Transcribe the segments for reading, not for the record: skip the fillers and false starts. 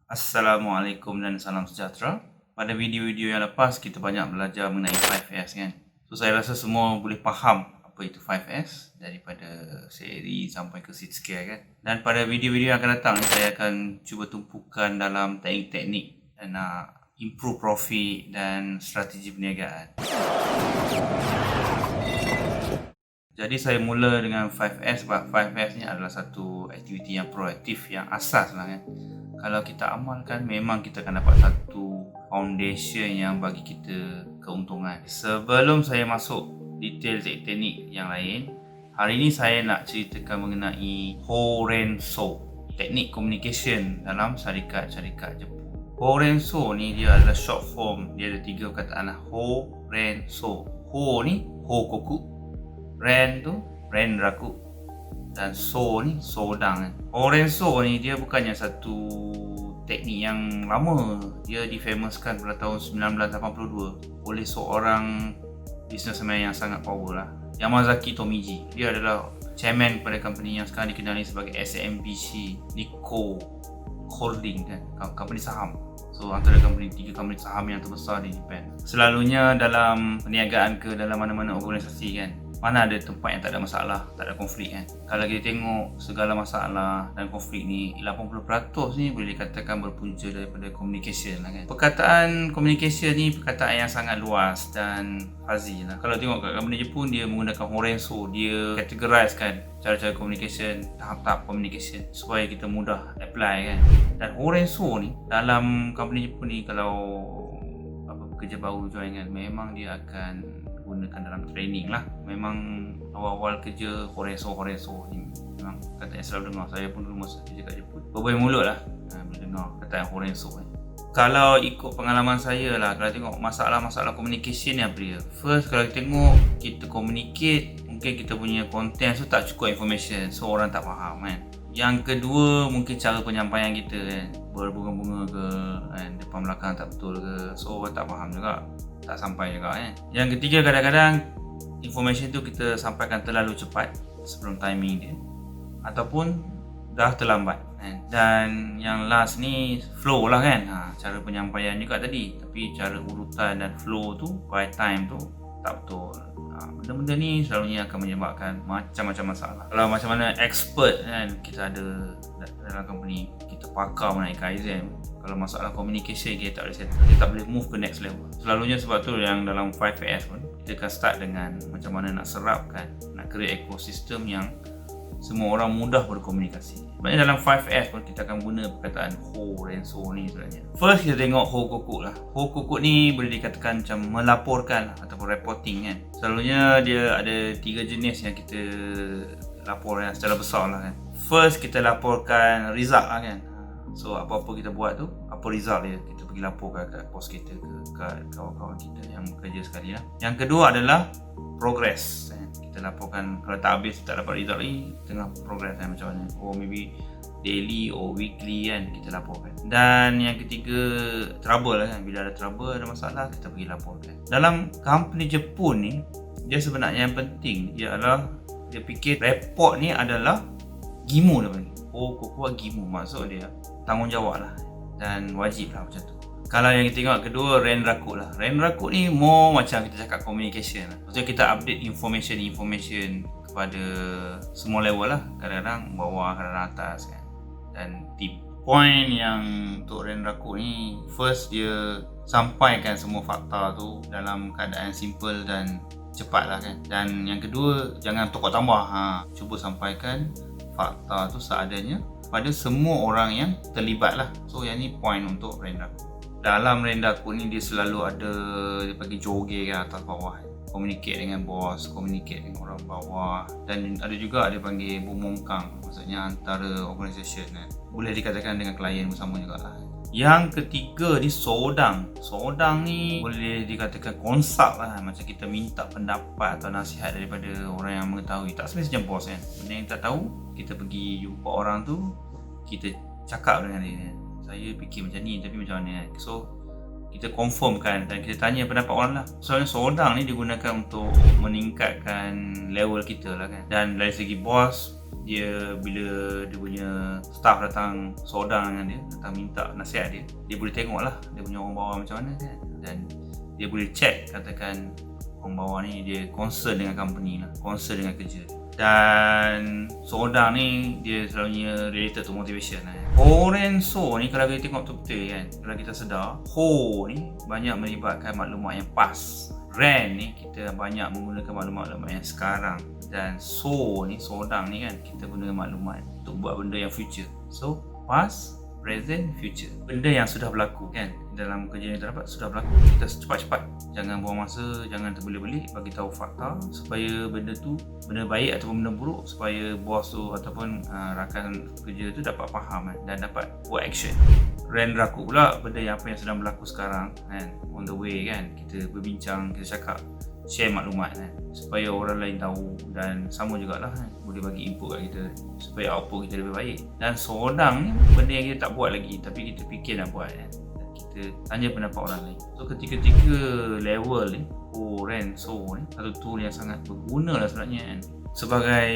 Assalamualaikum dan salam sejahtera. Pada video-video yang lepas kita banyak belajar mengenai 5S kan. So saya rasa semua boleh faham apa itu 5S daripada seri sampai ke seed scale kan. Dan pada video-video yang akan datang saya akan cuba tumpukan dalam teknik-teknik dan nak improve profit dan strategi perniagaan. Jadi saya mula dengan 5S sebab 5S ni adalah satu aktiviti yang proaktif, yang asas lah kan. Kalau kita amalkan memang kita akan dapat satu foundation yang bagi kita keuntungan. Sebelum saya masuk detail teknik yang lain, hari ini saya nak ceritakan mengenai Horenso, teknik communication dalam syarikat-syarikat Jepun. Horenso ni dia adalah short form, dia ada 3 perkataan lah. Horenso. Ho ni hokoku, Ren tu renraku, dan so ni sodang kan. Horenso ni dia bukannya satu teknik yang lama. Dia difamouskan pada tahun 1982 oleh seorang businessman yang sangat power lah, Yamazaki Tomiji. Dia adalah chairman pada company yang sekarang dikenali sebagai SMBC Nikko Holding kan, company saham. So antara tiga company saham yang terbesar di Jepun. Selalunya dalam perniagaan ke dalam mana-mana organisasi kan, mana ada tempat yang tak ada masalah, tak ada konflik kan. Kalau kita tengok segala masalah dan konflik ni, 80% ni boleh dikatakan berpunca daripada communication lah kan. Perkataan communication ni perkataan yang sangat luas dan fuzzy lah. Kalau tengok kat company Jepun, dia menggunakan Horenso. Dia categorize kan cara-cara communication, tahap-tahap communication supaya kita mudah apply kan. Dan Horenso ni dalam company Jepun ni, kalau pekerja baru join kan, memang dia akan gunakan dalam training lah. Memang awal-awal kerja Horenso ni memang kata yang selalu dengar. Saya pun dulu masa kerja kat Jepun berbagai mulut lah bila dengar kata Horenso kan. Kalau ikut pengalaman saya lah, kalau tengok masalah-masalah communication ni apa dia. First, kalau kita tengok kita communicate, mungkin kita punya content tu tak cukup information, so orang tak faham kan. Yang kedua, mungkin cara penyampaian kita kan, berbunga-bunga ke kan, depan belakang tak betul ke, so orang tak faham juga, tak sampai juga kan. Yang ketiga, kadang-kadang information tu kita sampaikan terlalu cepat sebelum timing dia, ataupun dah terlambat kan. Dan yang last ni flow lah kan, cara penyampaian juga tadi, tapi cara urutan dan flow tu by time tu tak betul. Benda-benda ni selalunya akan menyebabkan macam-macam masalah. Kalau macam mana expert kan kita ada dalam company, kita pakar mengenai Kaizen, kalau masalah communication kita tak boleh settle, kita tak boleh move ke next level. Selalunya sebab tu yang dalam 5S pun kita akan start dengan macam mana nak serapkan, nak create ekosistem yang semua orang mudah berkomunikasi. Sebenarnya dalam 5S pun kita akan guna perkataan Horenso ni sebenarnya. First kita tengok Hokoku lah. Hokoku ni boleh dikatakan macam melaporkan lah, ataupun reporting kan. Selalunya dia ada 3 jenis yang kita laporkan secara besar lah kan. First kita laporkan result lah kan. So apa-apa kita buat tu, apa result dia, kita pergi laporkan kat bos kita ke kat kawan-kawan kita yang bekerja sekali lah. Yang kedua adalah progress kan. Kita laporkan kalau tak habis, tak dapat result lagi, tengah progress kan, macam mana, maybe daily or weekly kan, kita laporkan. Dan yang ketiga, trouble lah kan, bila ada trouble, ada masalah, kita pergi laporkan. Dalam company Jepun ni, dia sebenarnya yang penting dia adalah, dia fikir report ni adalah gimu dia panggil. Kuat gimu, maksud dia tanggungjawab lah dan wajib lah macam tu. Kalau yang kita tengok kedua, renraku lah. Renraku ni more macam kita cakap communication lah. Maksudnya kita update information kepada semua level lah. Kadang-kadang bawah, kadang-kadang atas kan. Dan tip point yang untuk renraku ni, first dia sampaikan semua fakta tu dalam keadaan simple dan cepat lah kan. Dan yang kedua, jangan tokok tambah. Cuba sampaikan fakta tu seadanya pada semua orang yang terlibat lah. So yang ni point untuk renraku. Dalam rendaku ni dia selalu ada, dia bagi joget kan, atas bawah, communicate dengan bos, communicate dengan orang bawah, dan ada juga dia panggil bumongkang, maksudnya antara organisation kan. Boleh dikatakan dengan klien bersama juga lah. Yang ketiga ni sodang. Sodang ni boleh dikatakan konsult lah, macam kita minta pendapat atau nasihat daripada orang yang mengetahui. Tak semestinya bos kan, benda yang tak tahu kita pergi jumpa orang tu, kita cakap dengan dia, saya fikir macam ni tapi macam mana kan. So kita confirmkan dan kita tanya pendapat orang lah. Soalnya sodang ni digunakan untuk meningkatkan level kita lah kan. Dan dari segi bos, Dia bila dia punya staff datang sodang dengan dia, datang minta nasihat dia boleh tengok lah dia punya orang bawah macam mana kan, dan dia boleh check katakan orang bawah ni dia concern dengan company lah, concern dengan kerja. Dan sodang ni dia selalunya related to motivation lah. Horenso ni kalau kita tengok betul-betul kan, kalau kita sedar, Ho ni banyak melibatkan maklumat yang past. Ren ni kita banyak menggunakan maklumat-maklumat yang sekarang. Dan So ni, sodang ni kan, kita guna maklumat untuk buat benda yang future. So, past, present, future. Benda yang sudah berlaku kan, dalam kerja yang terdapat sudah berlaku. Kita cepat-cepat, jangan buang masa, jangan terbelit-belit, bagi tahu fakta supaya benda tu, benda baik ataupun benda buruk, supaya bos tu ataupun rakan kerja tu dapat faham kan, dan dapat buat action. Ren raku pula benda yang apa yang sedang berlaku sekarang kan, on the way kan, kita berbincang, kita cakap, share maklumat kan, supaya orang lain tahu, dan sama jugalah kan, boleh bagi input kat kita supaya output kita lebih baik. Dan sodang ni benda yang kita tak buat lagi tapi kita fikir nak buat kan, dan kita tanya pendapat orang lain. So ketika level ni, Ren, So ni satu tool yang sangat berguna lah sebenarnya kan. Sebagai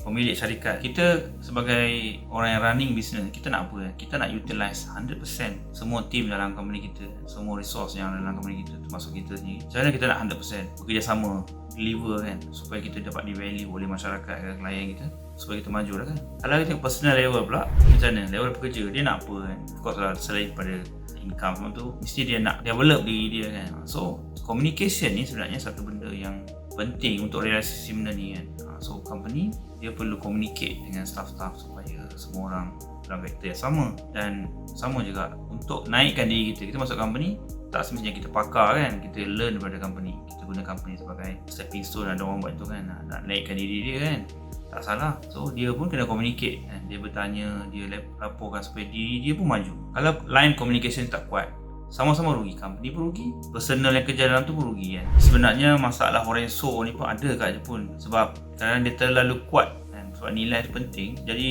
pemilik syarikat, kita sebagai orang yang running business, kita nak apa kan? Kita nak utilize 100% semua team dalam company kita, semua resource yang dalam company kita, termasuk kita sendiri. Macam mana kita nak 100% bekerjasama, deliver kan, supaya kita dapat di-value oleh masyarakat dan klien kita, supaya kita maju lah kan. Kalau kita tengok personal level pula, macam mana? Level pekerja, dia nak apa kan? Of course lah, selain daripada income semua tu, mesti dia nak develop diri dia kan. So, communication ni sebenarnya satu benda yang penting untuk realisasi benda ni kan. So company dia perlu communicate dengan staff-staff supaya semua orang dalam vektor yang sama. Dan sama juga untuk naikkan diri kita. Kita masuk company, tak semestinya kita pakar kan, kita learn daripada company, kita guna company sebagai stepping stone. Ada orang buat tu kan, nak naikkan diri dia kan, tak salah. So dia pun kena communicate kan? Dia bertanya, dia laporkan supaya diri dia pun maju. Kalau line communication tak kuat, sama-sama rugi, company pun rugi, personal yang kerja dalam tu pun rugi kan. Sebenarnya masalah Horenso ni pun ada kat Jepun, sebab kadang dia terlalu kuat kan, sebab nilai tu penting. Jadi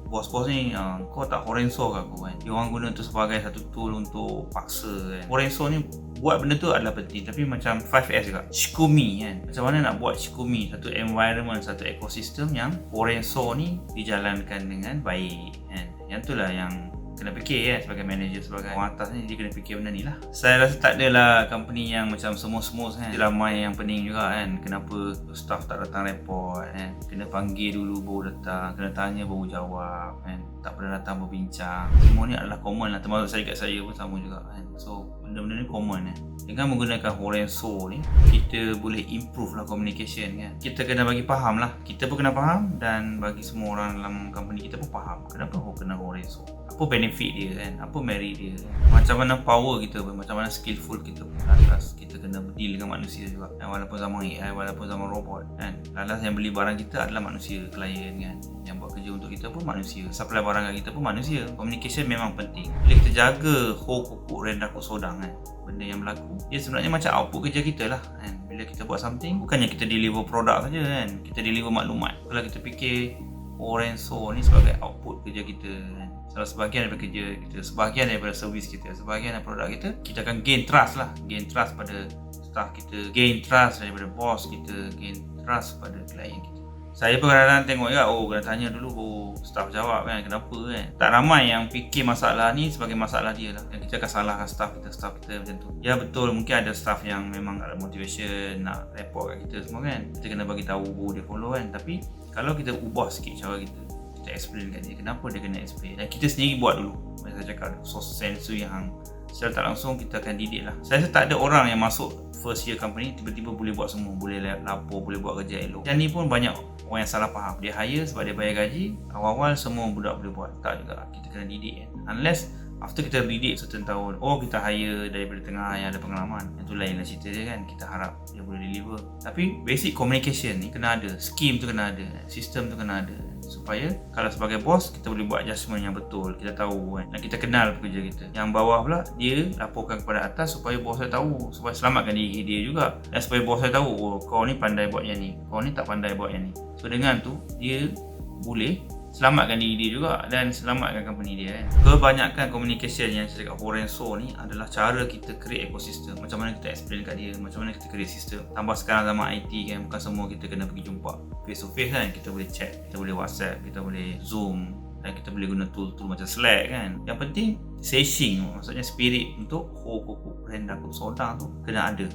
bos-bos ni, kau tak Horenso ke aku kan, dia orang guna tu sebagai satu tool untuk paksa kan. Horenso ni buat benda tu adalah penting, tapi macam 5S juga, Shikumi kan, macam mana nak buat Shikumi, satu environment, satu ekosistem yang Horenso ni dijalankan dengan baik kan. Yang tu lah yang kena fikir kan, sebagai manager, sebagai orang atas ni, dia kena fikir benda ni lah. Saya rasa tak adalah company yang macam semua-semua kan, ramai yang pening juga kan, kenapa staff tak datang report kan, kena panggil dulu baru datang, kena tanya baru jawab kan, tak pernah datang berbincang. Semua ni adalah common lah, termasuk saya pun sama juga kan. So benda-benda ni common kan. Dengan menggunakan Horenso ni, kita boleh improve lah communication kan. Kita kena bagi faham lah, kita pun kena faham, dan bagi semua orang dalam company kita pun faham kenapa kena Horenso, apa benefit dia kan, apa merit dia kan? Macam mana power kita, macam mana skillful kita pun. Lantas kita kena deal dengan manusia juga kan? Walaupun zaman AI, walaupun zaman robot kan, lantas yang beli barang kita adalah manusia, klien kan, yang buat kerja untuk kita pun manusia, supply barang kat kita pun manusia. Communication memang penting. Bila kita jaga Hokuku Ren Raku Sodang kan, benda yang berlaku, dia sebenarnya macam output kerja kita lah kan. Bila kita buat something, bukannya kita deliver produk saja kan, kita deliver maklumat. Kalau kita fikir Horenso ni sebagai output kerja kita kan, sebahagian daripada kerja kita, sebahagian daripada servis kita, sebahagian daripada produk kita, kita akan gain trust lah, gain trust pada staff kita, gain trust daripada bos kita, gain trust pada klien kita. Saya pun kadang-kadang tengok juga, kena tanya dulu baru staff jawab kan, kenapa kan. Tak ramai yang fikir masalah ni sebagai masalah dia lah, dan kita akan salahkan staff kita macam tu. Ya betul, mungkin ada staff yang memang tak ada motivation nak report kat kita semua kan, kita kena bagi tahu baru dia follow kan. Tapi kalau kita ubah sikit cara kita explain kat dia kenapa dia kena explain, dan kita sendiri buat dulu. Macam saya cakap, sensu yang secara tak langsung kita akan didik lah. Saya rasa tak ada orang yang masuk first year company tiba-tiba boleh buat semua, boleh lapor, boleh buat kerja elok. Yang ni pun banyak orang yang salah faham, dia hire sebab dia bayar gaji, awal-awal semua budak boleh buat. Tak juga, kita kena didik kan. Unless after kita didik certain tahun, kita hire daripada tengah yang ada pengalaman, itu lain lah cerita dia kan, kita harap dia boleh deliver. Tapi basic communication ni kena ada, scheme tu kena ada, sistem tu kena ada, supaya kalau sebagai bos kita boleh buat adjustment yang betul, kita tahu kan, dan kita kenal pekerja kita. Yang bawah pula dia laporkan kepada atas supaya bos saya tahu, supaya selamatkan diri dia juga, dan supaya bos saya tahu, kau ni pandai buat yang ni, kau ni tak pandai buat yang ni. So dengan tu dia boleh selamatkan diri dia juga dan selamatkan company dia kan. Kebanyakan communication yang saya cakap Horenso ni adalah cara kita create ekosistem. Macam mana kita explain kat dia, macam mana kita create sistem. Tambah sekarang zaman IT kan, bukan semua kita kena pergi jumpa face to face kan, kita boleh chat, kita boleh WhatsApp, kita boleh Zoom, dan kita boleh guna tool-tool macam Slack kan. Yang penting seshing, maksudnya spirit untuk Hokoku Rendaku Sodang tu kena ada.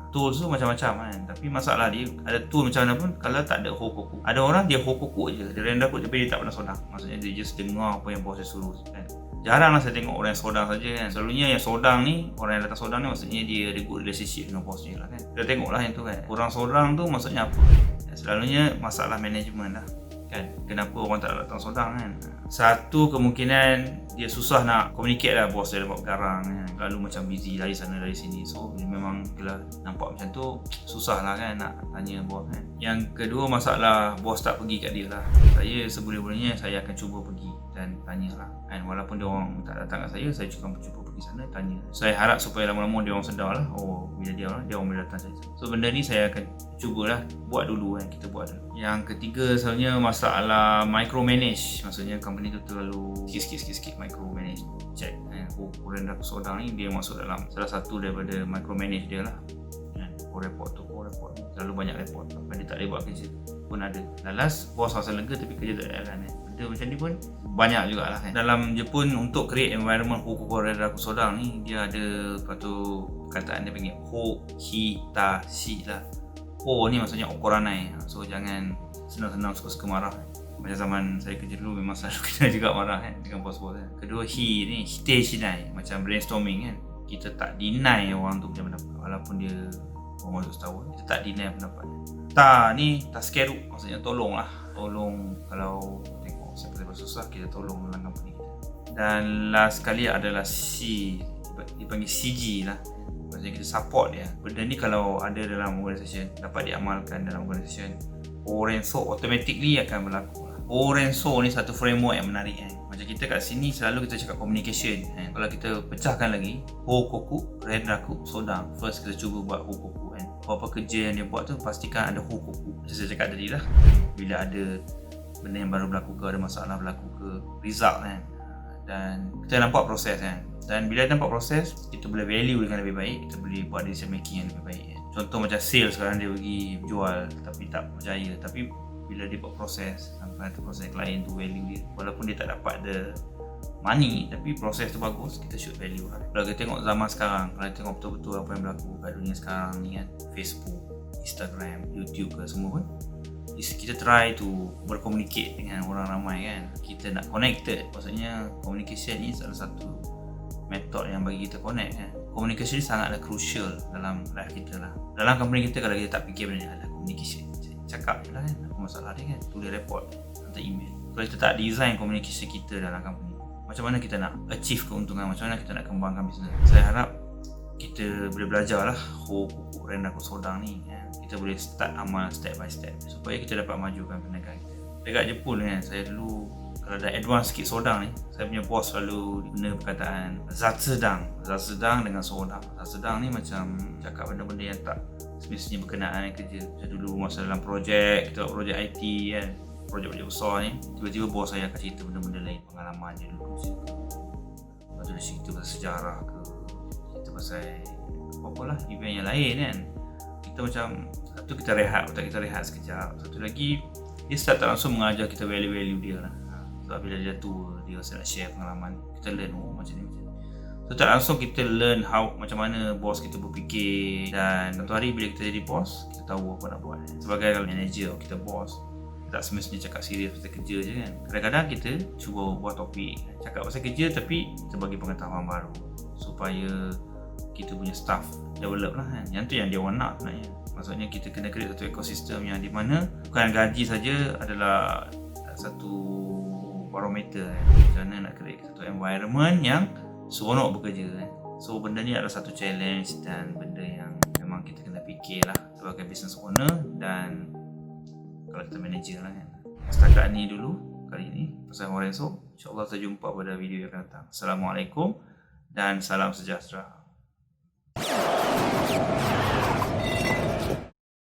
Tools tu macam-macam kan, tapi masalah dia ada tool macam mana pun kalau tak ada Hokoku. Ada orang dia Hokoku je, dia Rendaku tapi dia tak pernah sodang. Maksudnya dia just dengar apa yang bos dia suruh kan. Jaranglah saya tengok orang yang sodang saja kan. Selalunya yang sodang ni, orang yang datang sodang ni maksudnya dia ada good relationship dengan bos dia lah kan. Kita tengoklah yang tu kan. Kurang sodang tu maksudnya apa? Selalunya masalah manajemen lah kan. Kenapa orang tak datang sodang kan? Satu kemungkinan dia susah nak communicate lah, bos dia buat garang kan. Lalu macam busy dari sana dari sini. So memang bila nampak macam tu susah lah kan nak tanya bos kan. Yang kedua masalah bos tak pergi kat dia lah. Saya seboleh-bolehnya saya akan cuba pergi dan tanyalah kan. Walaupun dia orang tak datang kat saya cuba pergi sana tanya. Saya harap supaya lama-lama dia orang sedar lah, oh bila dia orang boleh datang saya. So benda ni saya akan cubalah buat dulu kan, kita buat dulu. Yang ketiga selalunya masalah micromanage. Maksudnya company tu terlalu sikit micromanage. Check Rendaku Sodang ni dia masuk dalam salah satu daripada micromanage dia lah kan. Report ni terlalu banyak report sampai dia tak boleh buat kerja pun ada. Lalas bos rasa lega tapi kerja tak ada kan. Benda macam ni pun banyak jugalah kan. Dalam Jepun untuk create environment Hokoku Rendaku Sodang ni dia ada satu perkataan dia panggil Hitashi lah. Ni maksudnya okoranai. So jangan senang-senang suka-suka marah. Macam zaman saya kerja dulu memang selalu kena juga marah kan dengan bos-bos kan. Kedua ni hite shinai, macam brainstorming kan. Kita tak deny orang tu punya pendapat walaupun dia orang masuk setahun, kita tak deny pendapat. Ni taskeru, maksudnya tolong kalau tengok siapa susah kita tolong dalam company kita. Dan last sekali adalah dipanggil CG lah. Maksudnya kita support dia. Benda ni kalau ada dalam organisasi, dapat diamalkan dalam organisasi, Orenso automatically akan berlaku. Orenso ni satu framework yang menarik kan. Macam kita kat sini selalu kita cakap communication kan. Kalau kita pecahkan lagi, Hokoku Rendaku Sodang. First kita cuba buat Hokoku kan. Apa-apa kerja yang dia buat tu pastikan ada Hokoku. Macam saya cakap tadi lah, bila ada benda yang baru berlaku ke, ada masalah berlaku ke, result kan. Dan kita nampak proses kan. Dan bila nampak proses, kita boleh value dengan lebih baik, kita boleh buat decision making yang lebih baik kan. Contoh macam sales sekarang dia pergi jual tapi tak berjaya, tapi bila dia buat proses sampai tu proses klien tu value dia, walaupun dia tak dapat the money tapi proses tu bagus, kita should value lah. Kalau kita tengok zaman sekarang, kalau tengok betul-betul apa yang berlaku kat dunia sekarang ni kan, Facebook, Instagram, YouTube ke semua pun, kita try to berkomunikasi dengan orang ramai kan. Kita nak connected, maksudnya communication ni salah satu metod yang bagi kita connect kan. Komunikasi ni sangatlah crucial dalam life kita lah. Dalam company kita kalau kita tak fikir benda ni adalah communication, cakap je lah kan, apa masalah dia kan, tulis report, hantar email. Kalau kita tak design komunikasi kita dalam company, macam mana kita nak achieve keuntungan, macam mana kita nak kembangkan bisnes. Saya harap kita boleh belajar lah Hokoku Rendaku Sodang ni kan. Kita boleh start amal step by step supaya kita dapat majukan perniagaan kita. Dekat Jepun kan, saya dulu kalau dah advance sikit sodang ni, saya punya bos selalu guna perkataan Zatsedang dengan sodang. Zatsedang ni macam cakap benda-benda yang tak semestinya berkenaan dengan kerja. Macam dulu masa dalam projek, kita buat projek IT kan, projek-projek besar ni, tiba-tiba bos saya akan cerita benda-benda lain, pengalaman dia dulu cerita. Lepas tu dia cerita pasal sejarah ke, cerita pasal apa-apalah event yang lain kan. Kita macam, satu kita rehat, otak kita rehat sekejap. Satu lagi, dia start tak langsung mengajar kita value-value dia lah. Sebab bila dia tua, dia rasa nak share pengalaman, kita learn macam ni. So tak langsung kita learn macam mana bos kita berfikir. Dan satu hari bila kita jadi bos, kita tahu apa nak buat. Sebagai manager, kita bos, kita tak semestinya cakap serius pasal kerja je kan. Kadang-kadang kita cuba buat topik, cakap pasal kerja tapi kita bagi pengetahuan baru supaya kita punya staff develop lah kan. Yang tu yang dia orang nak sebenarnya. Maksudnya kita kena create satu ekosistem yang di mana bukan gaji saja adalah satu barometer kan. Macam mana nak create satu environment yang seronok bekerja kan. So benda ni adalah satu challenge dan benda yang memang kita kena fikir lah sebagai business owner dan kalau kita manager lah kan. Setakat ni dulu kali ni pasal Orenso. InsyaAllah kita jumpa pada video yang akan datang. Assalamualaikum dan salam sejahtera.